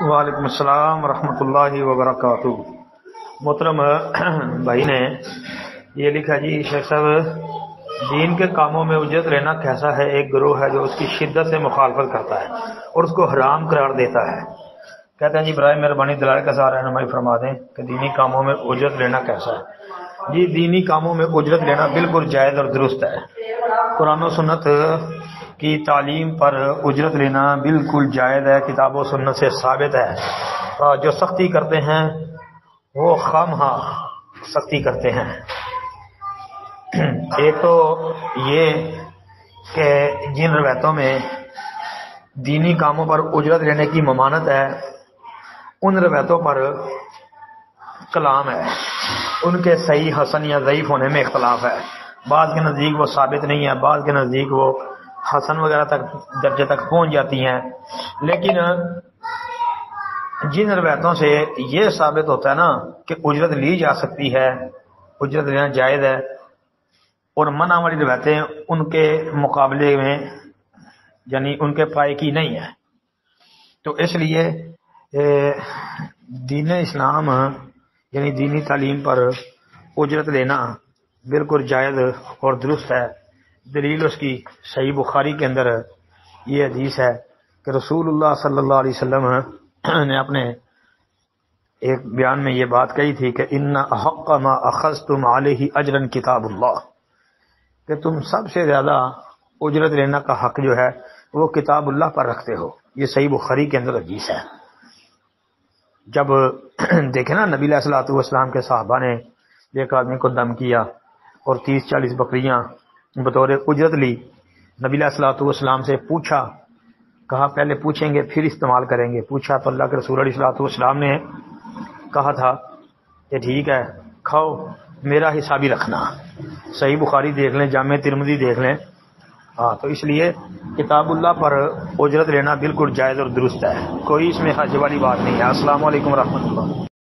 وعلیکم السلام ورحمۃ اللہ وبرکاتہ۔ محترم بھائی نے یہ لکھا جی شیخ صاحب دین کے کاموں میں اجرت لینا کیسا ہے؟ ایک گروہ ہے جو اس کی شدت سے مخالفت کرتا ہے اور اس کو حرام قرار دیتا ہے۔ کہتے ہیں جی برائے مہربانی دلائل کا ساتھ رہنمائی فرما دیں کہ دینی کاموں میں اجرت لینا کیسا ہے۔ جی دینی کاموں میں اجرت لینا بالکل جائز اور درست ہے۔ قرآن و سنت کی تعلیم پر اجرت لینا بالکل جائز ہے، کتاب و سنت سے ثابت ہے۔ جو سختی کرتے ہیں وہ خواہاں سختی کرتے ہیں۔ ایک تو یہ کہ جن روایتوں میں دینی کاموں پر اجرت لینے کی ممانت ہے ان روایتوں پر کلام ہے، ان کے صحیح حسن یا ضعیف ہونے میں اختلاف ہے۔ بعض کے نزدیک وہ ثابت نہیں ہے، بعض کے نزدیک وہ حسن وغیرہ تک درجے تک پہنچ جاتی ہیں۔ لیکن جن روایتوں سے یہ ثابت ہوتا ہے نا کہ اجرت لی جا سکتی ہے، اجرت لینا جائز ہے، اور منع والی روایتیں ان کے مقابلے میں یعنی ان کے پائے کی نہیں ہے، تو اس لیے دین اسلام یعنی دینی تعلیم پر اجرت لینا بالکل جائز اور درست ہے۔ دلیل اس کی صحیح بخاری کے اندر یہ حدیث ہے کہ رسول اللہ صلی اللہ علیہ وسلم نے اپنے ایک بیان میں یہ بات کہی تھی کہ ان احق ما اخذتم علیہ اجرا کتاب اللہ، کہ تم سب سے زیادہ اجرت لینا کا حق جو ہے وہ کتاب اللہ پر رکھتے ہو۔ یہ صحیح بخاری کے اندر حدیث ہے۔ جب دیکھیں نا نبی علیہ الصلوۃ والسلام کے صحابہ نے ایک آدمی کو دم کیا اور 30-40 بکریاں بطور اجرت لی، نبی علیہ الصلوۃ والسلام سے پوچھا، کہا پہلے پوچھیں گے پھر استعمال کریں گے۔ پوچھا تو اللہ کے رسول علیہ الصلوۃ والسلام نے کہا تھا کہ ٹھیک ہے کھاؤ، میرا حصہ بھی رکھنا۔ صحیح بخاری دیکھ لیں، جامع ترمذی دیکھ لیں۔ تو اس لیے کتاب اللہ پر اجرت لینا بالکل جائز اور درست ہے، کوئی اس میں حرج والی بات نہیں ہے۔ السلام علیکم ورحمۃ اللہ۔